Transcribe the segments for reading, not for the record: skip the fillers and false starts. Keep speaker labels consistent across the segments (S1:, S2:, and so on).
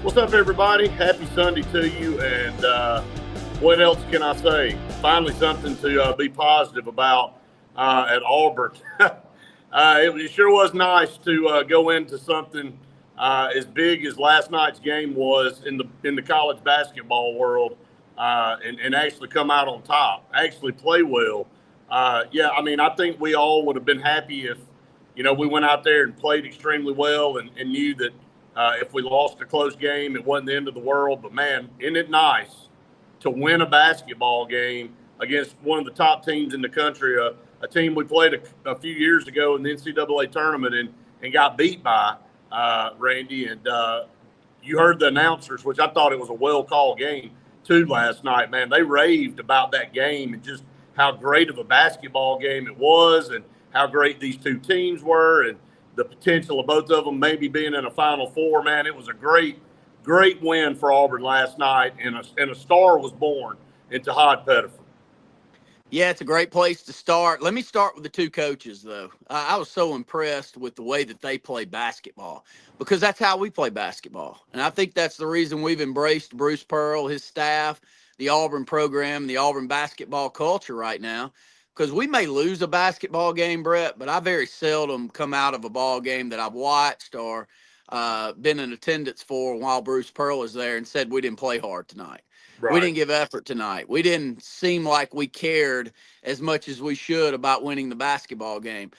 S1: What's up, everybody? Happy Sunday to you. And what else can I say? Finally, something to be positive about at Auburn. It sure was nice to go into something as big as last night's game was in the college basketball world, and actually come out on top, actually play well. Yeah, I mean, I think we all would have been happy if we went out there and played extremely well and knew that if we lost a close game, it wasn't the end of the world. But man, isn't it nice to win a basketball game against one of the top teams in the country, a team we played a few years ago in the NCAA tournament and got beat by, Randy. And you heard the announcers, which I thought it was a well-called game, too, last night. Man, they raved about that game and just how great of a basketball game it was and how great these two teams were and the potential of both of them maybe being in a Final Four. Man, it was a great, great win for Auburn last night, and a star was born into Todd Pettiford.
S2: Yeah, it's a great place to start. Let me start with the two coaches, though. I was so impressed with the way that they play basketball because that's how we play basketball. And I think that's the reason we've embraced Bruce Pearl, his staff, the Auburn program, the Auburn basketball culture right now. Because we may lose a basketball game, Brett, but I very seldom come out of a ball game that I've watched or been in attendance for while Bruce Pearl is there and said we didn't play hard tonight.
S1: Right.
S2: We didn't give effort tonight. We didn't seem like we cared as much as we should about winning the basketball game.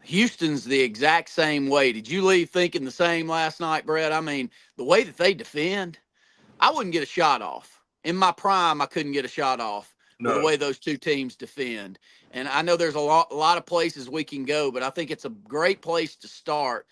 S2: Houston's the exact same way. Did you leave thinking the same last night, Brett? I mean, the way that they defend, I wouldn't get a shot off. In my prime, I couldn't get a shot off with the way those two teams defend. And I know there's a lot of places we can go, but I think it's a great place to start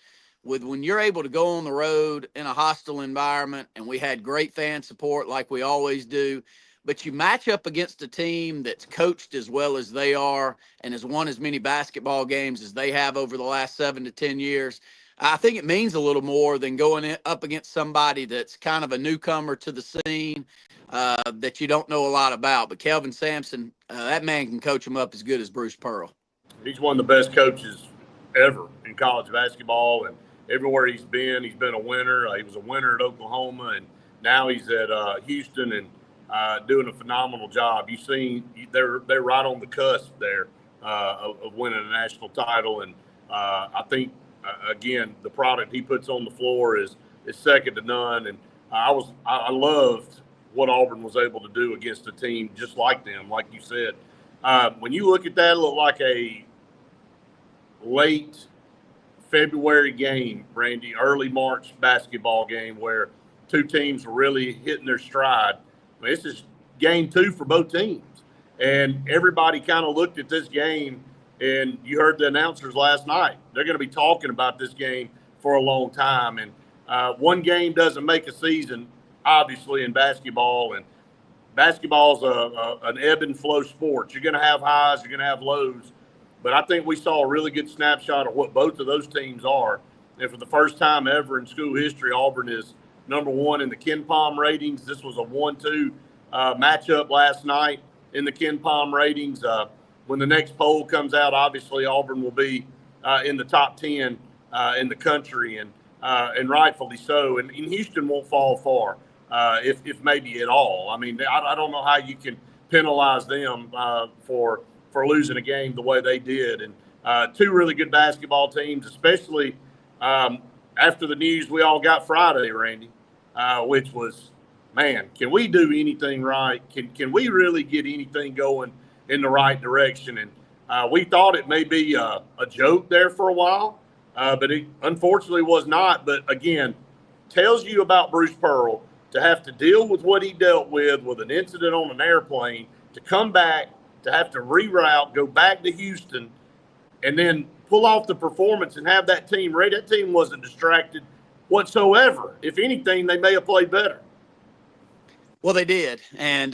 S2: with when you're able to go on the road in a hostile environment, and we had great fan support like we always do, but you match up against a team that's coached as well as they are and has won as many basketball games as they have over the last 7 to 10 years. I think it means a little more than going up against somebody that's kind of a newcomer to the scene that you don't know a lot about. But Kelvin Sampson, that man can coach them up as good as Bruce Pearl.
S1: He's one of the best coaches ever in college basketball, and everywhere he's been a winner. He was a winner at Oklahoma, and now he's at Houston and doing a phenomenal job. You've seen they're right on the cusp there of winning a national title, and I think again the product he puts on the floor is second to none. And I loved what Auburn was able to do against a team just like them, like you said. When you look at that, it looked like a late February game, Randy, early March basketball game where two teams were really hitting their stride. I mean, this is game 2 for both teams. And everybody kind of looked at this game, and you heard the announcers last night. They're going to be talking about this game for a long time. And one game doesn't make a season, obviously, in basketball. And basketball's an ebb and flow sport. You're going to have highs, you're going to have lows. But I think we saw a really good snapshot of what both of those teams are. And for the first time ever in school history, Auburn is number 1 in the KenPom ratings. This was a 1-2 matchup last night in the KenPom ratings. When the next poll comes out, obviously Auburn will be in the top 10 in the country, and rightfully so. And Houston won't fall far, if maybe at all. I mean, I don't know how you can penalize them for losing a game the way they did. And two really good basketball teams, especially after the news we all got Friday, Randy, which was, man, can we do anything right? Can we really get anything going in the right direction? And we thought it may be a joke there for a while, but it unfortunately was not. But again, tells you about Bruce Pearl to have to deal with what he dealt with an incident on an airplane, to come back, to have to reroute, go back to Houston, and then pull off the performance and have that team ready. That team wasn't distracted whatsoever. If anything, they may have played better.
S2: Well, they did. And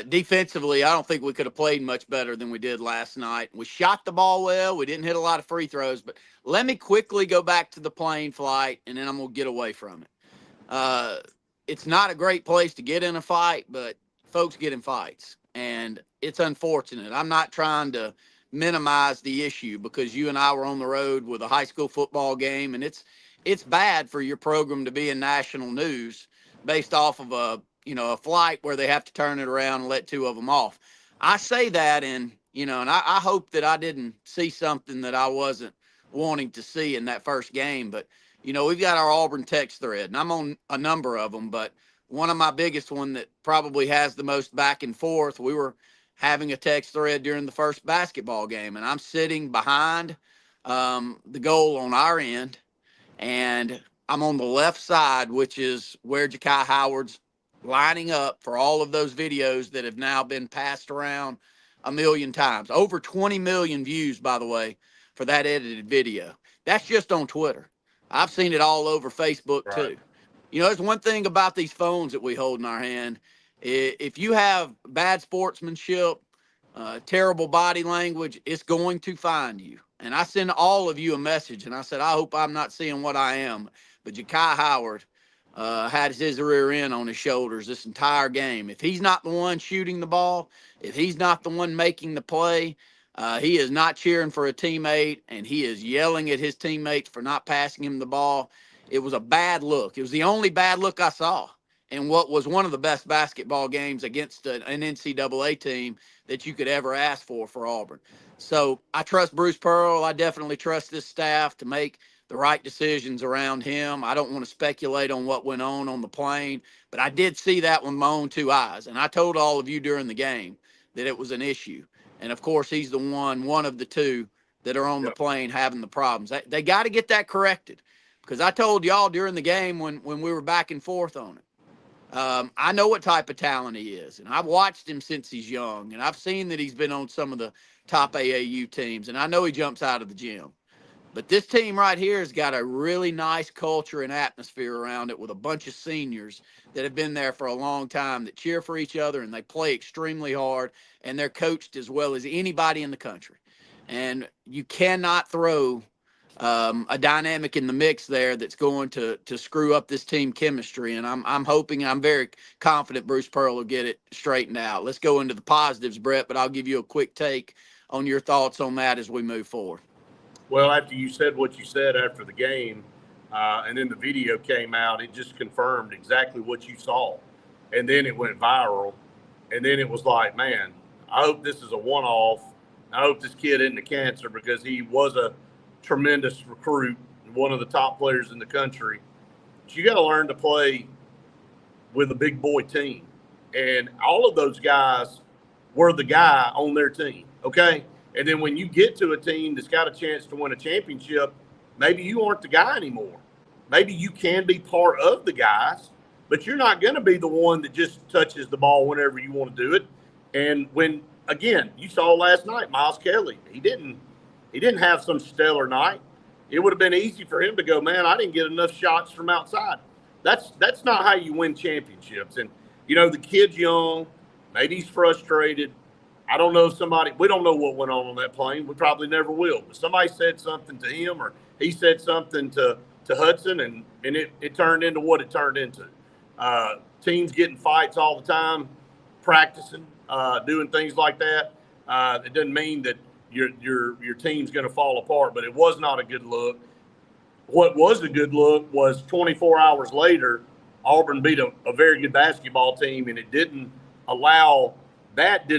S2: defensively, I don't think we could have played much better than we did last night. We shot the ball well. We didn't hit a lot of free throws. But let me quickly go back to the plane flight, and then I'm going to get away from it. It's not a great place to get in a fight, but folks get in fights. And it's unfortunate. I'm not trying to minimize the issue because you and I were on the road with a high school football game, and it's bad for your program to be in national news based off of a flight where they have to turn it around and let two of them off. I say that, and I hope that I didn't see something that I wasn't wanting to see in that first game. But we've got our Auburn text thread, and I'm on a number of them, but one of my biggest one that probably has the most back and forth. We were having a text thread during the first basketball game, and I'm sitting behind the goal on our end, and I'm on the left side, which is where Ja'Kai Howard's lining up for all of those videos that have now been passed around a million times. Over 20 million views, by the way, for that edited video. That's just on Twitter. I've seen it all over Facebook
S1: Right.
S2: too. There's one thing about these phones that we hold in our hand. If you have bad sportsmanship, terrible body language, it's going to find you. And I send all of you a message, and I said, I hope I'm not seeing what I am. But Ja'Kai Howard had his rear end on his shoulders this entire game. If he's not the one shooting the ball, if he's not the one making the play, he is not cheering for a teammate, and he is yelling at his teammates for not passing him the ball. It was a bad look. It was the only bad look I saw in what was one of the best basketball games against an NCAA team that you could ever ask for Auburn. So I trust Bruce Pearl. I definitely trust this staff to make the right decisions around him. I don't want to speculate on what went on the plane, but I did see that with my own two eyes. And I told all of you during the game that it was an issue. And of course, he's the one of the two that are on the plane having the problems. They got to get that corrected, because I told y'all during the game when we were back and forth on it. I know what type of talent he is, and I've watched him since he's young, and I've seen that he's been on some of the top AAU teams, and I know he jumps out of the gym. But this team right here has got a really nice culture and atmosphere around it with a bunch of seniors that have been there for a long time that cheer for each other, and they play extremely hard, and they're coached as well as anybody in the country. And you cannot throw a dynamic in the mix there that's going to screw up this team chemistry. And I'm hoping, I'm very confident Bruce Pearl will get it straightened out. Let's go into the positives, Brett, but I'll give you a quick take on your thoughts on that as we move forward.
S1: Well, after you said what you said after the game, and then the video came out, it just confirmed exactly what you saw. And then it went viral. And then it was like, man, I hope this is a one-off. I hope this kid isn't a cancer, because he was a tremendous recruit, one of the top players in the country. But you got to learn to play with a big boy team. And all of those guys were the guy on their team, okay? And then when you get to a team that's got a chance to win a championship, maybe you aren't the guy anymore. Maybe you can be part of the guys, but you're not going to be the one that just touches the ball whenever you want to do it. And when, again, you saw last night, Miles Kelly, he didn't have some stellar night. It would have been easy for him to go, man, I didn't get enough shots from outside. That's not how you win championships. And, the kid's young. Maybe he's frustrated. I don't know if we don't know what went on that plane. We probably never will. But somebody said something to him, or he said something to Hudson, and it turned into what it turned into. Teams getting fights all the time, practicing, doing things like that. It doesn't mean that your team's going to fall apart, but it was not a good look. What was a good look was 24 hours later, Auburn beat a very good basketball team, and it did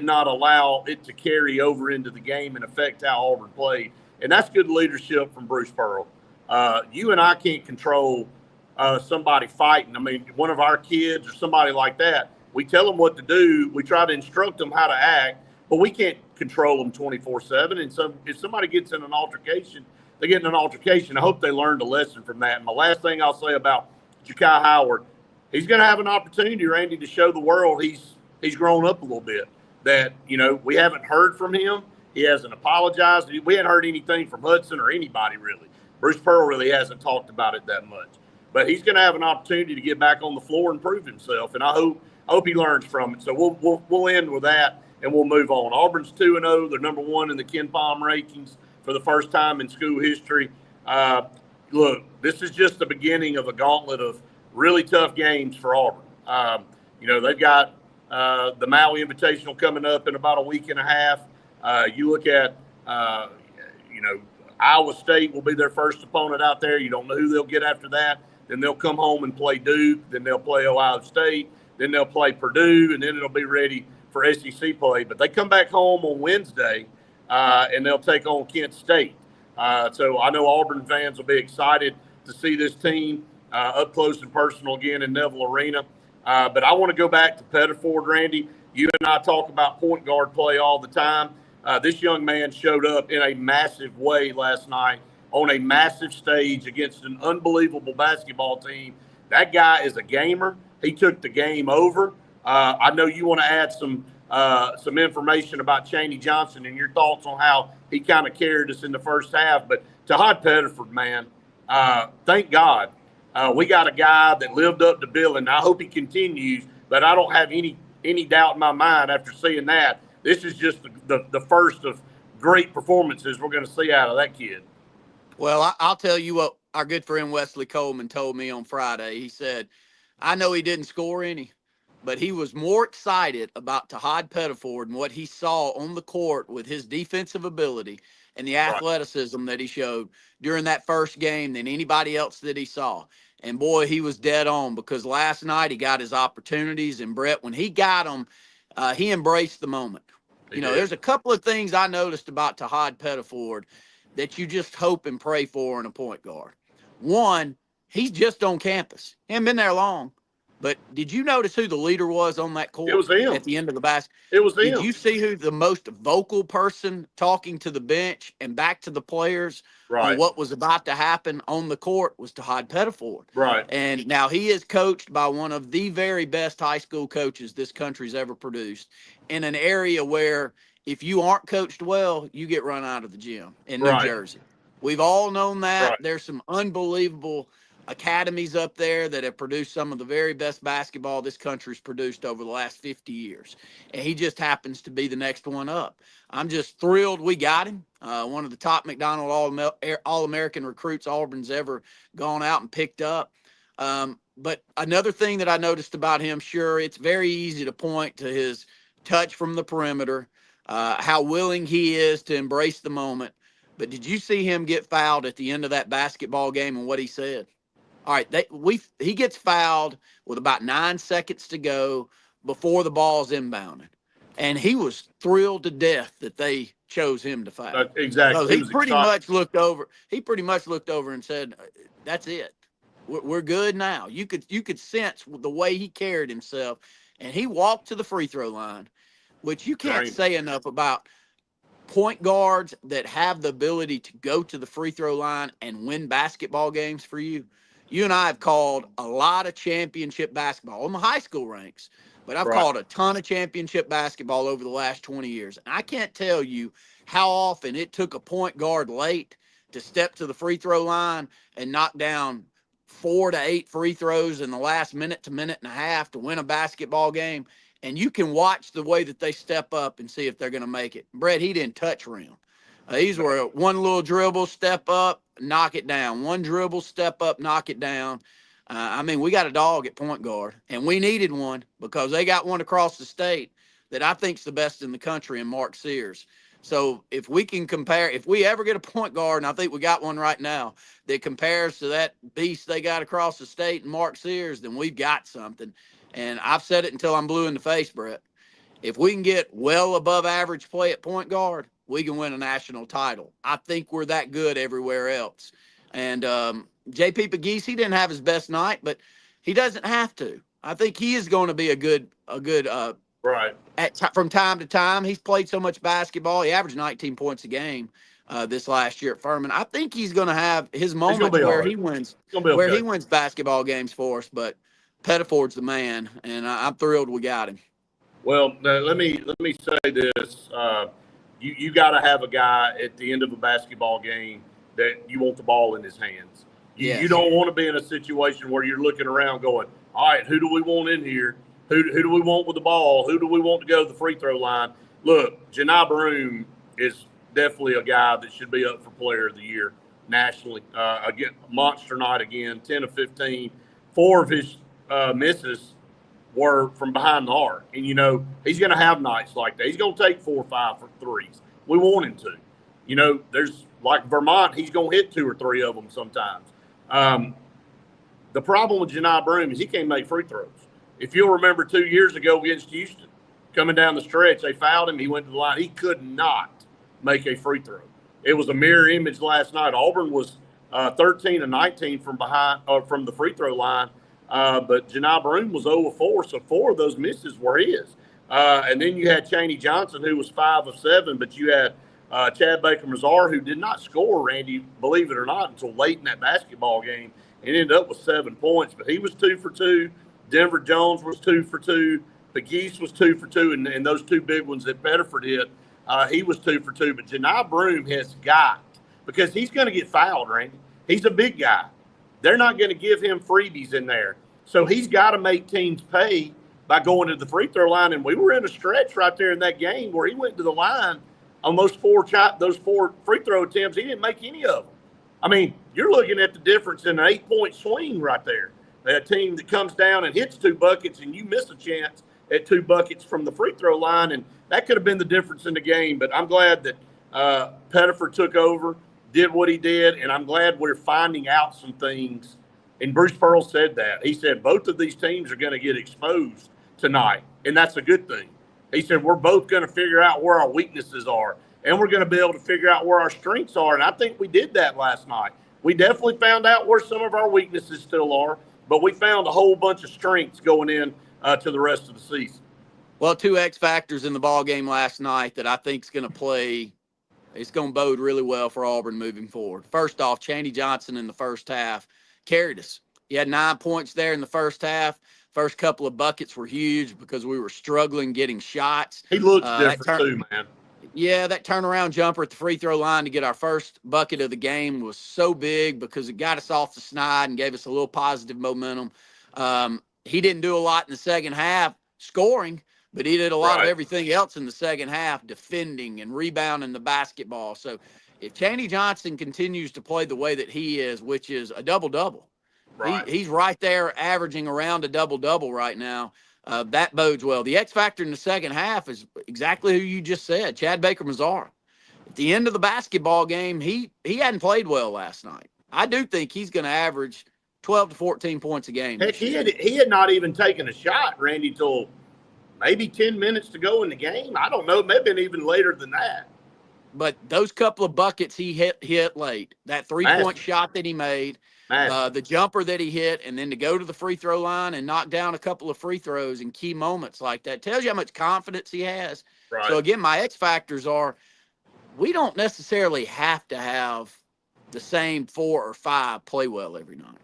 S1: not allow it to carry over into the game and affect how Auburn played. And that's good leadership from Bruce Pearl. You and I can't control somebody fighting. I mean, one of our kids or somebody like that, we tell them what to do. We try to instruct them how to act, but we can't control them 24/7. And so if somebody gets in an altercation, they get in an altercation. I hope they learned a lesson from that. And my last thing I'll say about Ja'Kai Howard, he's going to have an opportunity, Randy, to show the world he's grown up a little bit. That, we haven't heard from him. He hasn't apologized. We hadn't heard anything from Hudson or anybody really. Bruce Pearl really hasn't talked about it that much. But he's going to have an opportunity to get back on the floor and prove himself. And I hope he learns from it. So we'll end with that, and we'll move on. Auburn's 2-0. They're number 1 in the Ken Palm rankings for the first time in school history. Look, this is just the beginning of a gauntlet of really tough games for Auburn. They've got the Maui Invitational coming up in about a week and a half. You look at, Iowa State will be their first opponent out there. You don't know who they'll get after that. then they'll come home and play Duke, then they'll play Ohio State, then they'll play Purdue, and then it'll be ready for SEC play. But they come back home on Wednesday, and they'll take on Kent State. So I know Auburn fans will be excited to see this team up close and personal again in Neville Arena. But I want to go back to Pettiford, Randy. You and I talk about point guard play all the time. This young man showed up in a massive way last night on a massive stage against an unbelievable basketball team. That guy is a gamer. He took the game over. I know you want to add some information about Chaney Johnson and your thoughts on how he kind of carried us in the first half. But Tahad Pettiford, man, thank God we got a guy that lived up to billing. I hope he continues, but I don't have any doubt in my mind after seeing that. This is just the first of great performances we're going to see out of that kid.
S2: Well, I'll tell you what our good friend Wesley Coleman told me on Friday. He said, I know he didn't score any, but he was more excited about Tahad Pettiford and what he saw on the court with his defensive ability and the athleticism that he showed during that first game than anybody else that he saw. And, boy, he was dead on because last night he got his opportunities. And, Brett, when he got them, he embraced the moment. There's a couple of things I noticed about Tahad Pettiford that you just hope and pray for in a point guard. One, he's just on campus. He hasn't been there long. But did you notice who the leader was on that court?
S1: It was him.
S2: At the end of the basket?
S1: It was him.
S2: Did you see who the most vocal person talking to the bench and back to the players on what was about to happen on the court was Tahad Pettiford?
S1: Right.
S2: And now he is coached by one of the very best high school coaches this country's ever produced in an area where if you aren't coached well, you get run out of the gym in New Jersey. We've all known that. There's some unbelievable academies up there that have produced some of the very best basketball this country's produced over the last 50 years. And he just happens to be the next one up. I'm just thrilled we got him. One of the top McDonald All-American recruits Auburn's ever gone out and picked up. But another thing that I noticed about him, sure, it's very easy to point to his touch from the perimeter, how willing he is to embrace the moment. But did you see him get fouled at the end of that basketball game and what he said? All right, he gets fouled with about 9 seconds to go before the ball's inbounded. And he was thrilled to death that they chose him to foul.
S1: Exactly.
S2: So he pretty much looked over and said, that's it. We're good now. You could sense the way he carried himself. And he walked to the free throw line, which you can't say enough about point guards that have the ability to go to the free throw line and win basketball games for you. You and I have called a lot of championship basketball on the high school ranks, but I've called a ton of championship basketball over the last 20 years. And I can't tell you how often it took a point guard late to step to the free throw line and knock down 4 to 8 free throws in the last minute to minute and a half to win a basketball game. And you can watch the way that they step up and see if they're going to make it. Brett, he didn't touch rim. These were one little dribble, step up, knock it down. One dribble, step up, knock it down. We got a dog at point guard, and we needed one because they got one across the state that I think's the best in the country in Mark Sears. So if we can compare, if we ever get a point guard, and I think we got one right now, that compares to that beast they got across the state and Mark Sears, then we've got something. And I've said it until I'm blue in the face, Brett. If we can get well above average play at point guard, we can win a national title. I think we're that good everywhere else. And J.P. Pegues, he didn't have his best night, but he doesn't have to. I think he is going to be a good from time to time. He's played so much basketball. He averaged 19 points a game this last year at Furman. I think he's going to have his moments where he wins basketball games for us. But Pettiford's the man, and I'm thrilled we got him.
S1: Well, let me say this. You got to have a guy at the end of a basketball game that you want the ball in his hands. You don't want to be in a situation where you're looking around going, all right, who do we want in here? Who do we want with the ball? Who do we want to go to the free throw line? Look, Janai Baroom is definitely a guy that should be up for Player of the Year nationally. Again, monster night again, 10 of 15. 4 of his misses were from behind the arc. And, he's going to have nights like that. He's going to take 4 or 5 for threes. We want him to. There's like Vermont, he's going to hit 2 or 3 of them sometimes. The problem with Janai Broome is he can't make free throws. If you'll remember 2 years ago against Houston, coming down the stretch, they fouled him. He went to the line. He could not make a free throw. It was a mirror image last night. Auburn was 13 and 19 from behind from the free throw line, but Janai Broome was 0 of 4, so 4 of those misses were his. And then you had Chaney Johnson, who was 5 of 7, but you had Chad Baker-Mazar, who did not score, Randy, believe it or not, until late in that basketball game, and ended up with 7 points. But he was 2 for 2. Denver Jones was 2 for 2. Pegues was 2 for 2, and those 2 big ones that Pettiford hit, he was 2 for 2. But Janai Broome has got, because he's going to get fouled, Randy. He's a big guy. They're not going to give him freebies in there. So he's got to make teams pay by going to the free throw line. And we were in a stretch right there in that game where he went to the line on those 4 free throw attempts. He didn't make any of them. I mean, you're looking at the difference in an 8-point swing right there. A team that comes down and hits 2 buckets and you miss a chance at 2 buckets from the free throw line, and that could have been the difference in the game. But I'm glad that Pettiford took over, did what he did, and I'm glad we're finding out some things. And Bruce Pearl said that. He said both of these teams are going to get exposed tonight, and that's a good thing. He said we're both going to figure out where our weaknesses are, and we're going to be able to figure out where our strengths are, and I think we did that last night. We definitely found out where some of our weaknesses still are, but we found a whole bunch of strengths going in to the rest of the season.
S2: Well, 2 X factors in the ball game last night that I think is going to play. It's going to bode really well for Auburn moving forward. First off, Chaney Johnson in the first half carried us. He had 9 points there in the first half. First couple of buckets were huge because we were struggling getting shots.
S1: He looks different too, man.
S2: Yeah, that turnaround jumper at the free throw line to get our first bucket of the game was so big because it got us off the snide and gave us a little positive momentum. He didn't do a lot in the second half scoring, but he did a lot of everything else in the second half, defending and rebounding the basketball. So if Chaney Johnson continues to play the way that he is, which is a double-double, he's right there averaging around a double-double right now. That bodes well. The X factor in the second half is exactly who you just said, Chad Baker-Mazar. At the end of the basketball game, he hadn't played well last night. I do think he's going to average 12 to 14 points a game.
S1: Heck, he had not even taken a shot, Randy, till maybe 10 minutes to go in the game. I don't know, maybe even later than that.
S2: But those couple of buckets he hit late, that 3-point shot that he made, the jumper that he hit, and then to go to the free throw line and knock down a couple of free throws in key moments like that tells you how much confidence he has. Right. So, again, my X factors are we don't necessarily have to have the same 4 or 5 play well every night.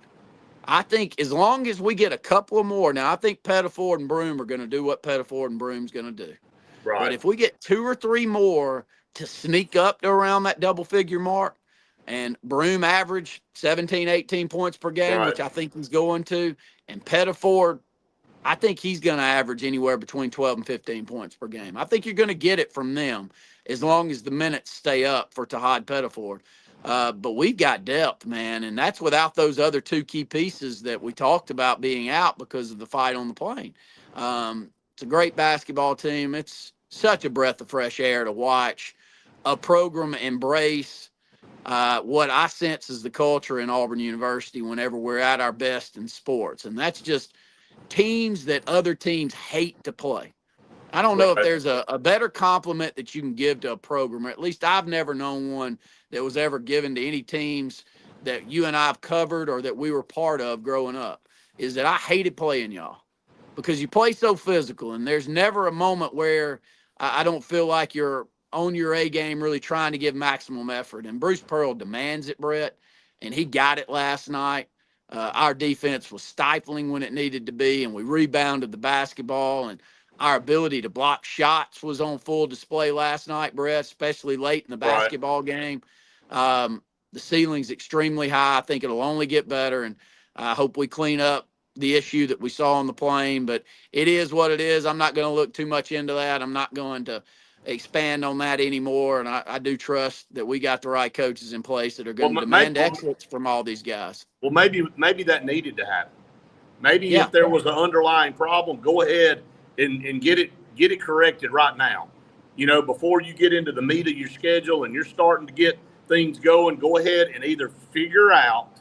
S2: I think as long as we get a couple of more, now I think Pettiford and Broome are going to do what Pettiford and Broome's going to do. Right. But if we get 2 or 3 more to sneak up to around that double-figure mark, and Broome averaged 17, 18 points per game, which I think he's going to, and Pettiford, I think he's going to average anywhere between 12 and 15 points per game. I think you're going to get it from them as long as the minutes stay up for Tahad Pettiford. But we've got depth, man, and that's without those other 2 key pieces that we talked about being out because of the fight on the plane. It's a great basketball team. It's such a breath of fresh air to watch a program embrace what I sense is the culture in Auburn University whenever we're at our best in sports, and that's just teams that other teams hate to play. I don't know if there's a better compliment that you can give to a program, or at least I've never known one that was ever given to any teams that you and I have covered or that we were part of growing up, is that I hated playing y'all because you play so physical, and there's never a moment where I don't feel like you're on your A game really trying to give maximum effort. And Bruce Pearl demands it, Brett, and he got it last night. Our defense was stifling when it needed to be, and we rebounded the basketball, and our ability to block shots was on full display last night, Brett, especially late in the basketball game. The ceiling's extremely high. I think it'll only get better, and I hope we clean up the issue that we saw on the plane. But it is what it is. I'm not going to look too much into that. I'm not going to expand on that anymore, and I do trust that we got the right coaches in place that are going to demand excellence from all these guys.
S1: Well, maybe that needed to happen. Maybe if there was an underlying problem, go ahead and get it corrected right now. You know, before you get into the meat of your schedule and you're starting to get things going, go ahead and either figure out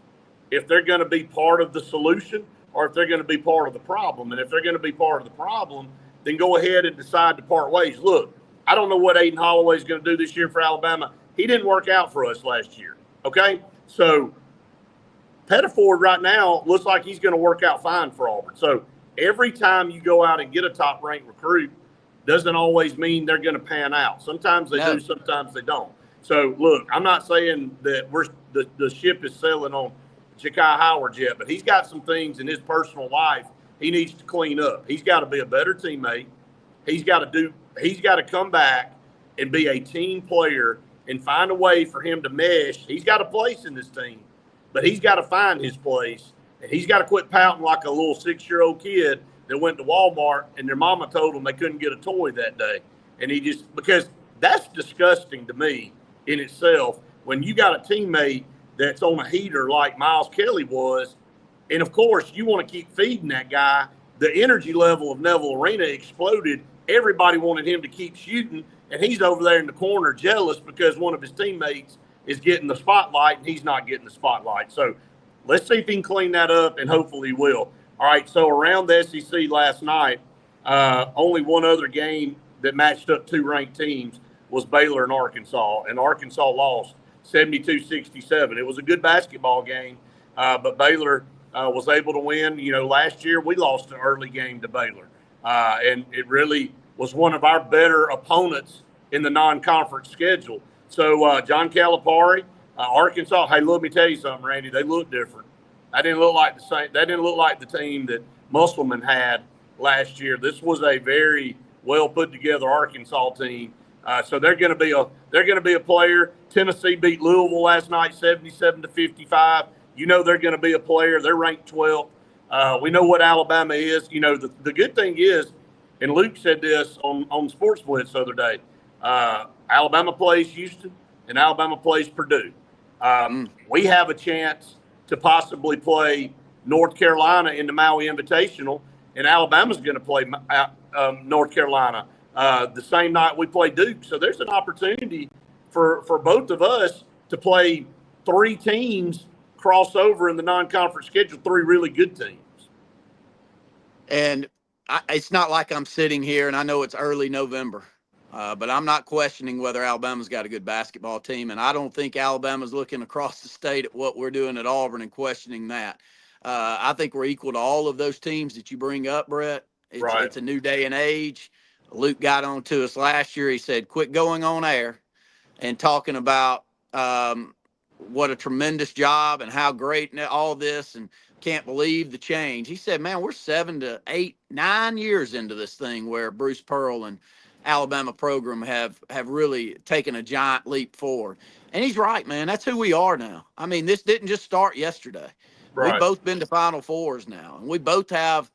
S1: if they're going to be part of the solution or if they're going to be part of the problem. And if they're going to be part of the problem, then go ahead and decide to part ways. Look, I don't know what Aiden Holloway is going to do this year for Alabama. He didn't work out for us last year, okay? So Pettiford right now looks like he's going to work out fine for Auburn. So every time you go out and get a top-ranked recruit doesn't always mean they're going to pan out. Sometimes they do, sometimes they don't. So, look, I'm not saying that the ship is sailing on Ja'Kai Howard yet, but he's got some things in his personal life he needs to clean up. He's got to be a better teammate. He's got to come back and be a team player and find a way for him to mesh. He's got a place in this team, but he's got to find his place, and he's got to quit pouting like a little 6-year-old kid that went to Walmart and their mama told him they couldn't get a toy that day. And because that's disgusting to me in itself when you got a teammate that's on a heater like Miles Kelly was. And, of course, you want to keep feeding that guy. The energy level of Neville Arena exploded. Everybody wanted him to keep shooting, and he's over there in the corner jealous because one of his teammates is getting the spotlight and he's not getting the spotlight. So let's see if he can clean that up, and hopefully he will. All right, so around the SEC last night, only one other game that matched up two ranked teams was Baylor and Arkansas lost 72-67. It was a good basketball game, but Baylor was able to win. You know, last year we lost an early game to Baylor, and it really was one of our better opponents in the non-conference schedule. So John Calipari, Arkansas, hey, let me tell you something, Randy, they look different. That didn't look like the same. That didn't look like the team that Musselman had last year. This was a very well put together Arkansas team. So they're going to be a player. Tennessee beat Louisville last night, 77-55. You know they're going to be a player. They're ranked 12th. We know what Alabama is. You know the good thing is, and Luke said this on Sports Blitz the other day. Alabama plays Houston and Alabama plays Purdue. We have a chance to possibly play North Carolina in the Maui Invitational, and Alabama's going to play North Carolina the same night we play Duke. So there's an opportunity for both of us to play three teams crossover in the non-conference schedule, three really good teams.
S2: And it's not like I'm sitting here, and I know it's early November, but I'm not questioning whether Alabama's got a good basketball team, and I don't think Alabama's looking across the state at what we're doing at Auburn and questioning that. I think we're equal to all of those teams that you bring up, Brett. It's a new day and age. Luke got on to us last year. He said, quit going on air and talking about what a tremendous job and how great and all this and can't believe the change. He said, man, we're 7 to 8, 9 years into this thing where Bruce Pearl and Alabama program have really taken a giant leap forward. And he's right, man. That's who we are now. I mean, this didn't just start yesterday. Right. We've both been to Final Fours now, and we both have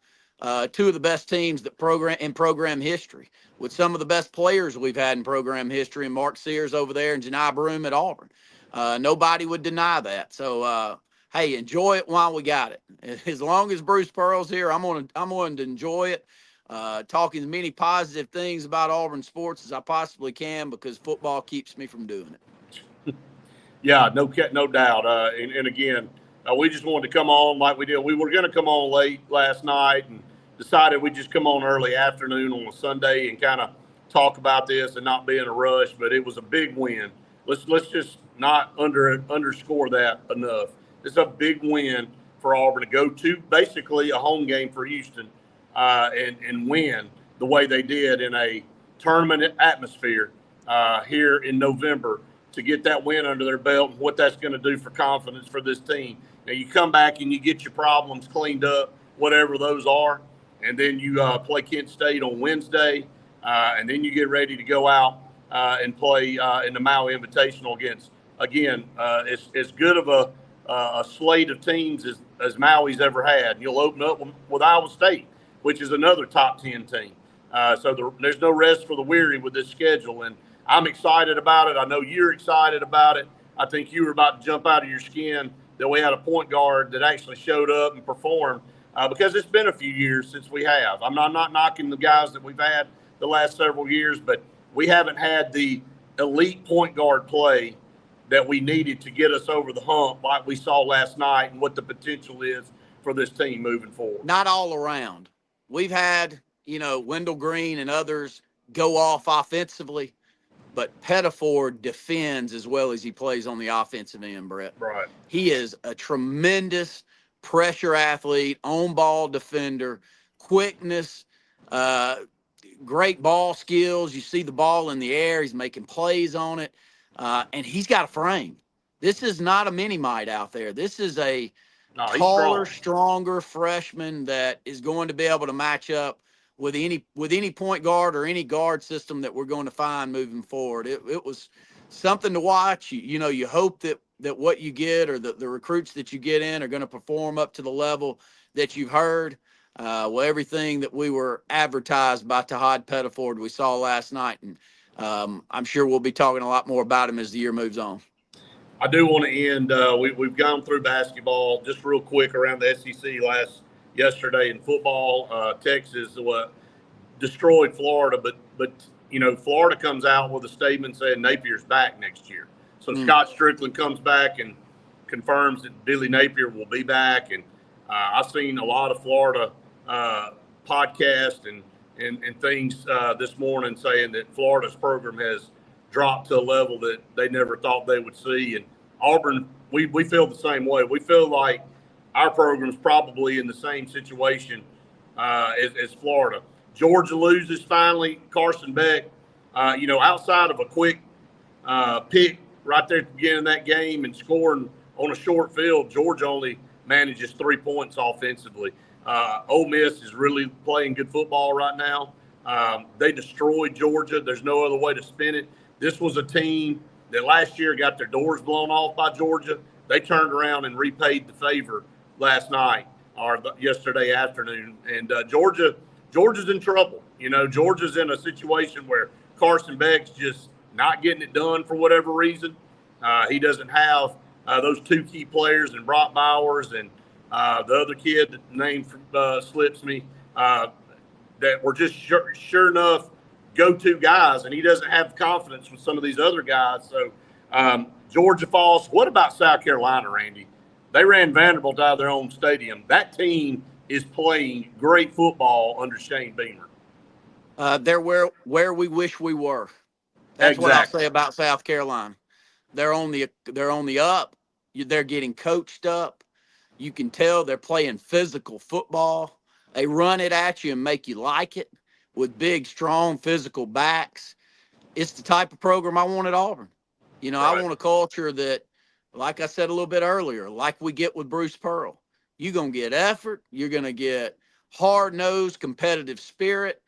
S2: two of the best teams that program history with some of the best players we've had in program history, and Mark Sears over there and Janai Broom at Auburn. Nobody would deny that. So, hey, enjoy it while we got it. As long as Bruce Pearl's here, I'm going to enjoy it. Talking as many positive things about Auburn sports as I possibly can because football keeps me from doing it.
S1: Yeah, no doubt. And again, we just wanted to come on like we did. We were going to come on late last night and decided we'd just come on early afternoon on a Sunday and kind of talk about this and not be in a rush. But it was a big win. Let's just not underscore that enough. It's a big win for Auburn to go to basically a home game for Houston and win the way they did in a tournament atmosphere here in November to get that win under their belt and what that's going to do for confidence for this team. Now, you come back and you get your problems cleaned up, whatever those are, and then you play Kent State on Wednesday, and then you get ready to go out and play in the Maui Invitational against, again, as good of a slate of teams as Maui's ever had. You'll open up with Iowa State, which is another top 10 team. So there's no rest for the weary with this schedule, and I'm excited about it. I know you're excited about it. I think you were about to jump out of your skin that we had a point guard that actually showed up and performed because it's been a few years since we have. I'm not knocking the guys that we've had the last several years, but we haven't had the elite point guard play that we needed to get us over the hump like we saw last night and what the potential is for this team moving forward.
S2: Not all around. We've had, Wendell Green and others go off offensively, but Pettiford defends as well as he plays on the offensive end, Brett.
S1: Right.
S2: He is a tremendous pressure athlete, on-ball defender, quickness, great ball skills. You see the ball in the air. He's making plays on it, and he's got a frame. This is not a mini-mite out there. This is a taller, stronger freshman that is going to be able to match up with any point guard or any guard system that we're going to find moving forward. It was something to watch. You hope that what you get or the recruits that you get in are going to perform up to the level that you've heard. Well, everything that we were advertised by Tahad Pettiford we saw last night, and I'm sure we'll be talking a lot more about him as the year moves on.
S1: I do want to end. We've gone through basketball just real quick around the SEC yesterday in football. Texas destroyed Florida, but Florida comes out with a statement saying Napier's back next year. So Scott Strickland comes back and confirms that Billy Napier will be back. And I've seen a lot of Florida podcasts and things this morning saying that Florida's program has dropped to a level that they never thought they would see. And Auburn, we feel the same way. We feel like our program's probably in the same situation as Florida. Georgia loses finally. Carson Beck, outside of a quick pick right there at the beginning of that game and scoring on a short field, Georgia only manages 3 points offensively. Ole Miss is really playing good football right now. They destroyed Georgia. There's no other way to spin it. This was a team that last year got their doors blown off by Georgia. They turned around and repaid the favor last night or yesterday afternoon. And Georgia's in trouble. Georgia's in a situation where Carson Beck's just not getting it done for whatever reason. He doesn't have those two key players in Brock Bowers and the other kid, the name slips me, that were just sure enough go-to guys, and he doesn't have confidence with some of these other guys. So Georgia falls. What about South Carolina, Randy? They ran Vanderbilt out of their own stadium. That team is playing great football under Shane Beamer.
S2: They're where we wish we were. That's exactly what I'll say about South Carolina. They're on the up. They're getting coached up. You can tell they're playing physical football. They run it at you and make you like it with big, strong, physical backs. It's the type of program I want at Auburn. Right. I want a culture that, like I said a little bit earlier, like we get with Bruce Pearl. You're going to get effort. You're going to get hard-nosed, competitive spirit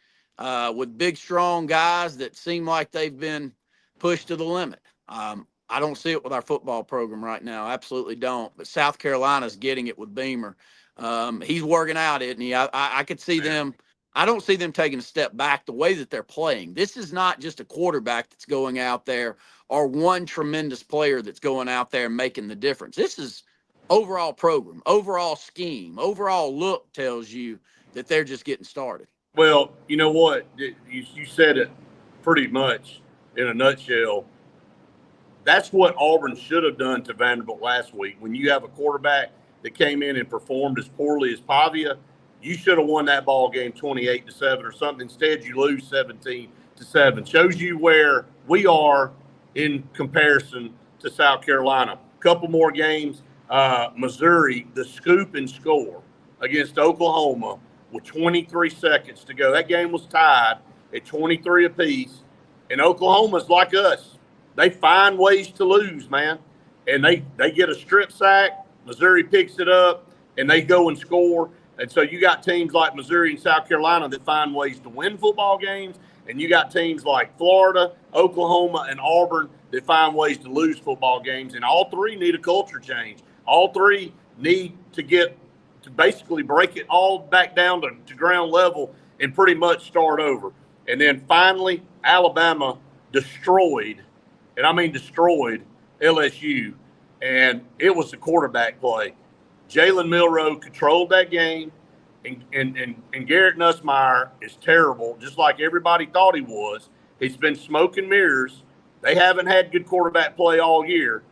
S2: with big, strong guys that seem like they've been pushed to the limit. I don't see it with our football program right now. Absolutely don't. But South Carolina's getting it with Beamer. He's working out, isn't he? I could see them. I don't see them taking a step back the way that they're playing. This is not just a quarterback that's going out there or one tremendous player that's going out there and making the difference. This is overall program, overall scheme, overall look tells you that they're just getting started.
S1: Well, you know what? You said it pretty much in a nutshell. That's what Auburn should have done to Vanderbilt last week. When you have a quarterback that came in and performed as poorly as Pavia, you should have won that ball game 28-7 or something. Instead, you lose 17-7. Shows you where we are in comparison to South Carolina. Couple more games. Missouri, the scoop and score against Oklahoma with 23 seconds to go. That game was tied at 23 apiece. And Oklahoma's like us. They find ways to lose, man. And they get a strip sack. Missouri picks it up, and they go and score. And so you got teams like Missouri and South Carolina that find ways to win football games, and you got teams like Florida, Oklahoma, and Auburn that find ways to lose football games. And all three need a culture change. All three need to basically break it all back down to ground level and pretty much start over. And then finally, Alabama destroyed, and I mean destroyed, LSU, and it was the quarterback play. Jalen Milroe controlled that game, and Garrett Nussmeier is terrible, just like everybody thought he was. He's been smoke and mirrors. They haven't had good quarterback play all year,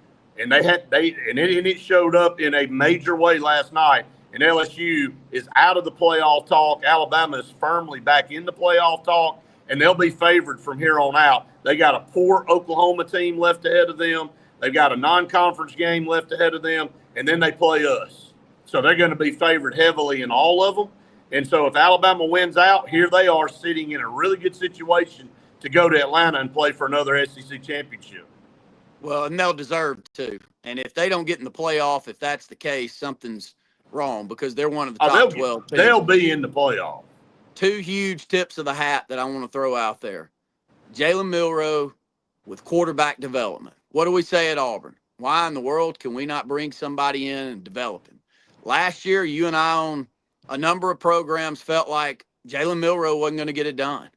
S1: and it showed up in a major way last night. And LSU is out of the playoff talk. Alabama is firmly back in the playoff talk, and they'll be favored from here on out. They got a poor Oklahoma team left ahead of them. They've got a non-conference game left ahead of them, and then they play us. So they're going to be favored heavily in all of them. And so if Alabama wins out, here they are sitting in a really good situation to go to Atlanta and play for another SEC championship.
S2: Well, and they'll deserve to. And if they don't get in the playoff, if that's the case, something's wrong because they're one of the top 12 teams.
S1: They'll be in the playoff.
S2: Two huge tips of the hat that I want to throw out there. Jalen Milroe with quarterback development. What do we say at Auburn? Why in the world can we not bring somebody in and develop him? Last year, you and I on a number of programs felt like Jalen Milroe wasn't going to get it done,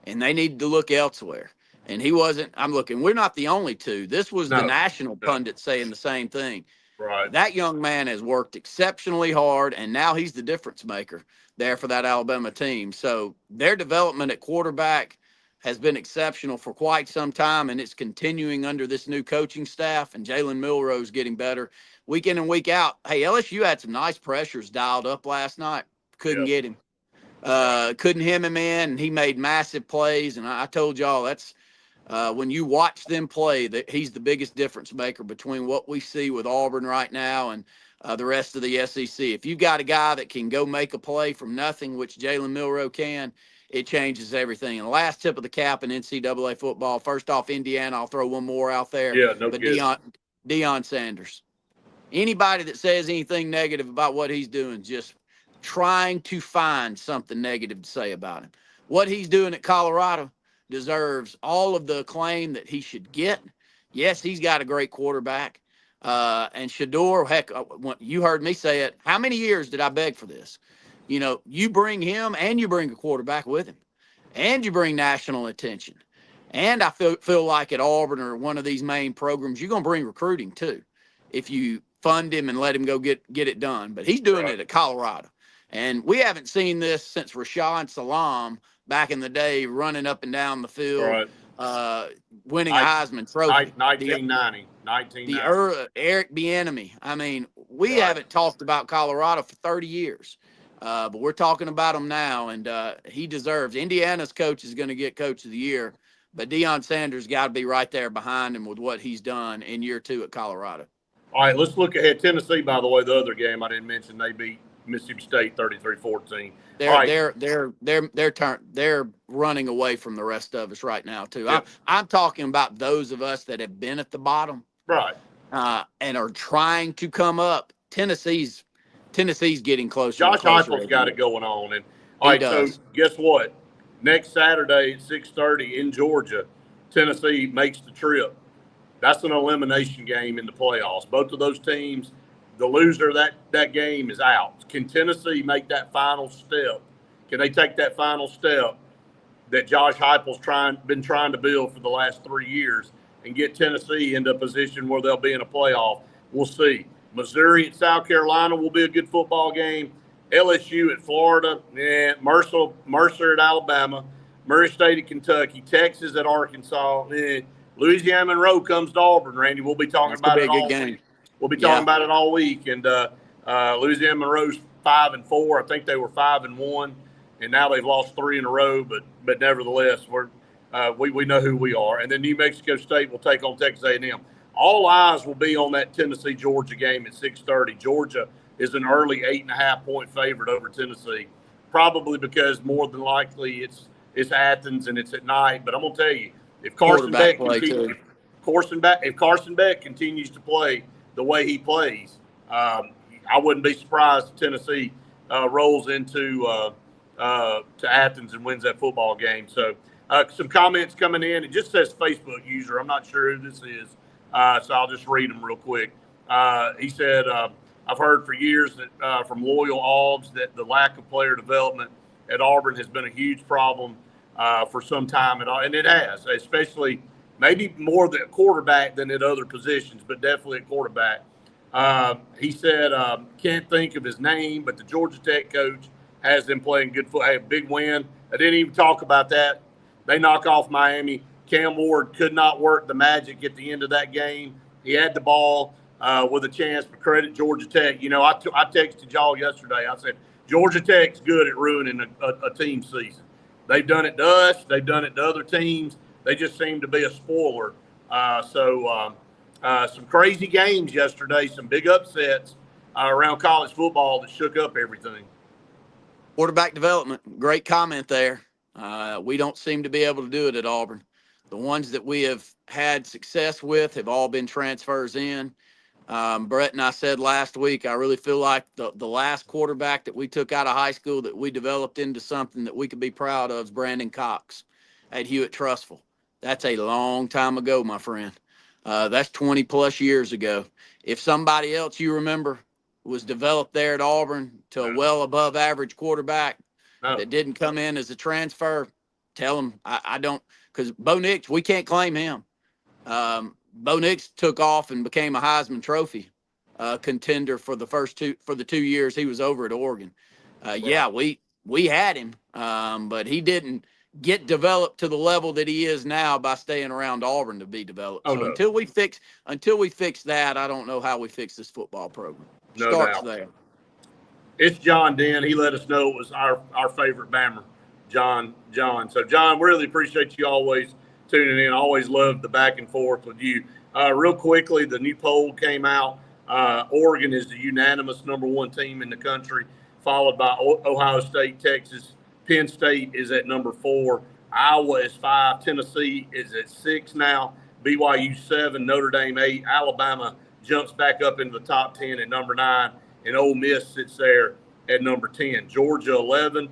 S2: and they needed to look elsewhere. And he wasn't. I'm looking. We're not the only two. This was the national pundits saying the same thing.
S1: Right.
S2: That young man has worked exceptionally hard, and now he's the difference maker there for that Alabama team. So their development at quarterback has been exceptional for quite some time, and it's continuing under this new coaching staff, and Jalen Milroe's getting better week in and week out. Hey, LSU had some nice pressures dialed up last night. Couldn't get him. Couldn't hem him in, and he made massive plays, and I told y'all that's when you watch them play, that he's the biggest difference maker between what we see with Auburn right now and the rest of the SEC. If you got a guy that can go make a play from nothing, which Jalen Milroe can, it changes everything. And the last tip of the cap in NCAA football, first off, Indiana, I'll throw one more out there.
S1: Yeah, no
S2: but
S1: kidding.
S2: Deion Sanders. Anybody that says anything negative about what he's doing, just trying to find something negative to say about him. What he's doing at Colorado deserves all of the acclaim that he should get. Yes, he's got a great quarterback. And Shador, heck, you heard me say it. How many years did I beg for this? You know, you bring him and you bring a quarterback with him and you bring national attention. And I feel like at Auburn or one of these main programs, you're going to bring recruiting too if you fund him and let him go get it done. But he's doing it at Colorado. And we haven't seen this since Rashawn Salam back in the day running up and down the field, winning a Heisman Trophy.
S1: 1990.
S2: Eric Bieniemy. I mean, we haven't talked about Colorado for 30 years. But we're talking about him now, and he deserves. Indiana's coach is going to get Coach of the Year, but Deion Sanders got to be right there behind him with what he's done in year 2 at Colorado.
S1: All right, let's look ahead. Tennessee, by the way, the other game I didn't mention, they beat Mississippi State 33-14.
S2: They're running away from the rest of us right now too.
S1: Yeah.
S2: I'm talking about those of us that have been at the bottom,
S1: right,
S2: and are trying to come up. Tennessee's getting closer.
S1: Josh Heupel's got it going on, and all right. So guess what? Next Saturday at 6:30 in Georgia, Tennessee makes the trip. That's an elimination game in the playoffs. Both of those teams, the loser of that game is out. Can Tennessee make that final step? Can they take that final step that Josh Heupel's been trying to build for the last 3 years and get Tennessee into a position where they'll be in a playoff? We'll see. Missouri at South Carolina will be a good football game. LSU at Florida, Mercer at Alabama, Murray State at Kentucky, Texas at Arkansas, Louisiana Monroe comes to Auburn. Randy, we'll be talking about it all week. We'll be talking about it all week. And Louisiana Monroe's 5-4. I think they were 5-1, and now they've lost 3 in a row. But nevertheless, we know who we are. And then New Mexico State will take on Texas A&M. All eyes will be on that Tennessee-Georgia game at 6:30. Georgia is an early 8.5-point favorite over Tennessee, probably because more than likely it's Athens and it's at night. But I'm gonna tell you, if Carson Beck continues to play the way he plays, I wouldn't be surprised if Tennessee rolls into to Athens and wins that football game. So some comments coming in. It just says Facebook user. I'm not sure who this is. So I'll just read them real quick. He said, I've heard for years that from loyal Aubs that the lack of player development at Auburn has been a huge problem for some time. And it has, especially maybe more the quarterback than at other positions, but definitely at quarterback. He said, can't think of his name, but the Georgia Tech coach has them playing good football. Hey, a big win. I didn't even talk about that. They knock off Miami. Cam Ward could not work the magic at the end of that game. He had the ball. with a chance to credit Georgia Tech. You know, I texted y'all yesterday. I said, Georgia Tech's good at ruining a team season. They've done it to us. They've done it to other teams. They just seem to be a spoiler. Some crazy games yesterday, some big upsets around college football that shook up everything.
S2: Quarterback development, great comment there. We don't seem to be able to do it at Auburn. The ones that we have had success with have all been transfers in. Brett and I said last week, I really feel like the last quarterback that we took out of high school that we developed into something that we could be proud of is Brandon Cox at Hewitt-Trussville. That's a long time ago, my friend. That's 20 plus years ago. If somebody else you remember was developed there at Auburn to a well above average quarterback that didn't come in as a transfer, tell them I don't, because Bo Nix, we can't claim him. Bo Nix took off and became a Heisman Trophy contender for the 2 years he was over at Oregon. Yeah, we had him, but he didn't get developed to the level that he is now by staying around Auburn to be developed. Until we fix that, I don't know how we fix this football program. Starts there.
S1: It's John Den. He let us know it was our favorite Bammer, John. So, John, really appreciate you always tuning in. I always love the back and forth with you. Real quickly, the new poll came out. Oregon is the unanimous number one team in the country, followed by Ohio State, Texas. Penn State is at number 4. Iowa is 5. Tennessee is at 6 now. BYU 7. Notre Dame 8. Alabama jumps back up into the top 10 at number 9. And Ole Miss sits there at number 10. Georgia 11.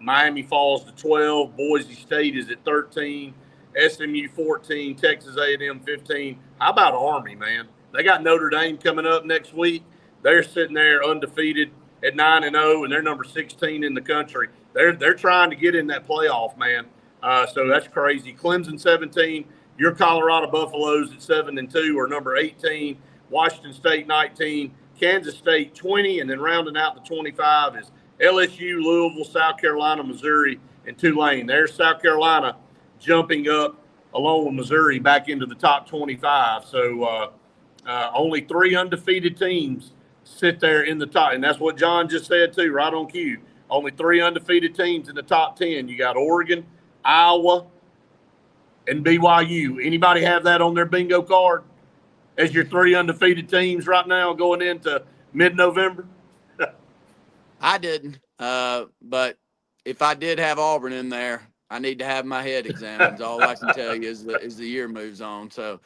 S1: Miami falls to 12. Boise State is at 13. SMU 14. Texas A&M 15. How about Army, man? They got Notre Dame coming up next week. They're sitting there undefeated at 9-0, and they're number 16 in the country. They're trying to get in that playoff, man. So that's crazy. Clemson 17. Your Colorado Buffaloes at 7-2 are number 18. Washington State 19. Kansas State 20, and then rounding out the 25 is LSU, Louisville, South Carolina, Missouri, and Tulane. There's South Carolina jumping up along with Missouri back into the top 25. So only 3 undefeated teams sit there in the top. And that's what John just said, too, right on cue. Only 3 undefeated teams in the top 10. You got Oregon, Iowa, and BYU. Anybody have that on their bingo card as your 3 undefeated teams right now going into mid-November?
S2: I didn't. But if I did have Auburn in there, I need to have my head examined. All I can tell you is the year moves on. So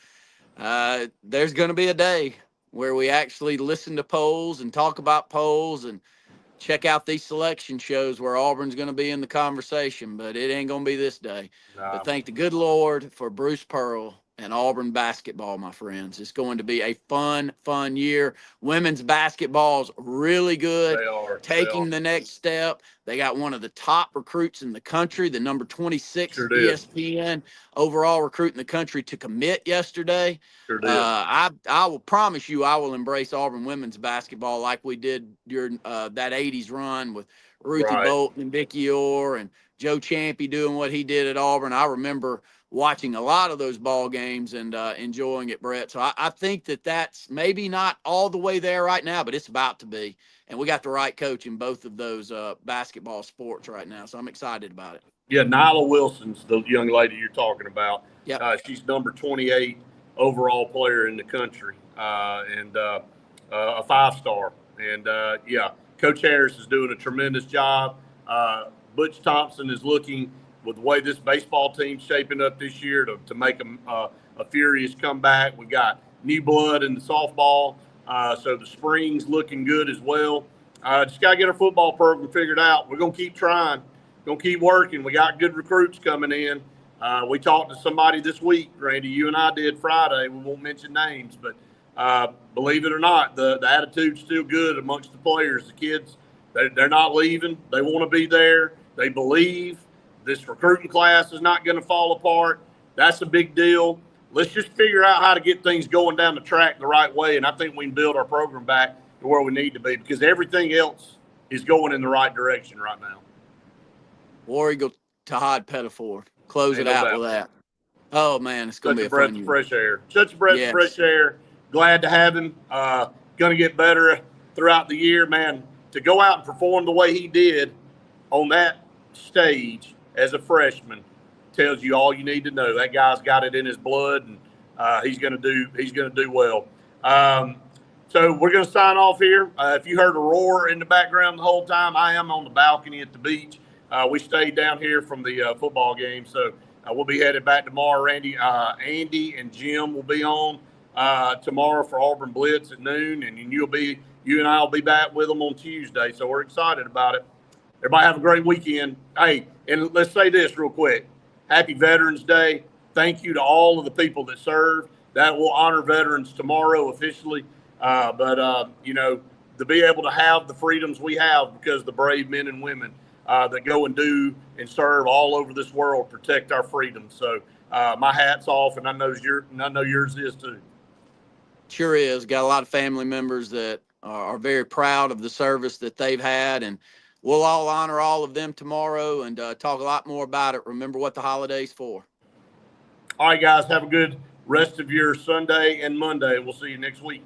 S2: there's going to be a day where we actually listen to polls and talk about polls and check out these selection shows where Auburn's going to be in the conversation, but it ain't going to be this day. But thank the good Lord for Bruce Pearl and Auburn basketball, my friends. It's going to be a fun year. Women's basketball is really good.
S1: They are.
S2: Taking the next step. They got one of the top recruits in the country, the number 26 ESPN overall recruit in the country to commit yesterday.
S1: Sure did.
S2: I will promise you I will embrace Auburn women's basketball like we did during that 80s run with Ruthie Bolton and Vicki Orr and Joe Champy doing what he did at Auburn. I remember watching a lot of those ball games and enjoying it, Brett. So I think that's maybe not all the way there right now, but it's about to be. And we got the right coach in both of those basketball sports right now. So I'm excited about it.
S1: Yeah, Nyla Wilson's the young lady you're talking about.
S2: Yeah,
S1: she's number 28 overall player in the country and a 5-star. And, Coach Harris is doing a tremendous job. Butch Thompson is looking – with the way this baseball team's shaping up this year to make a furious comeback. We got new blood in the softball, so the spring's looking good as well. Just got to get our football program figured out. We're going to keep trying, going to keep working. We got good recruits coming in. We talked to somebody this week, Randy, you and I did Friday. We won't mention names, but believe it or not, the attitude's still good amongst the players. The kids, they're not leaving. They want to be there. They believe. This recruiting class is not going to fall apart. That's a big deal. Let's just figure out how to get things going down the track the right way, and I think we can build our program back to where we need to be because everything else is going in the right direction right now.
S2: War Eagle Tahad Pettiford. Close it out with that. Oh, man, it's going to be a fun year.
S1: Fresh air. Such a breath of fresh air. glad to have him. Going to get better throughout the year, man. To go out and perform the way he did on that stage as a freshman tells you all you need to know. That guy's got it in his blood, and he's going to do well. So we're going to sign off here. If you heard a roar in the background the whole time, I am on the balcony at the beach. We stayed down here from the football game, so we'll be headed back tomorrow. Andy and Jim will be on tomorrow for Auburn Blitz at noon, and you and I will be back with them on Tuesday. So we're excited about it. Everybody have a great weekend. Hey, and let's say this real quick. Happy Veterans Day. Thank you to all of the people that served. That will honor veterans tomorrow officially. But to be able to have the freedoms we have because the brave men and women that go and do and serve all over this world protect our freedoms. So my hat's off, and I know yours is too.
S2: Sure is. Got a lot of family members that are very proud of the service that they've had, and we'll all honor all of them tomorrow and talk a lot more about it. Remember what the holiday's for.
S1: All right, guys, have a good rest of your Sunday and Monday. We'll see you next week.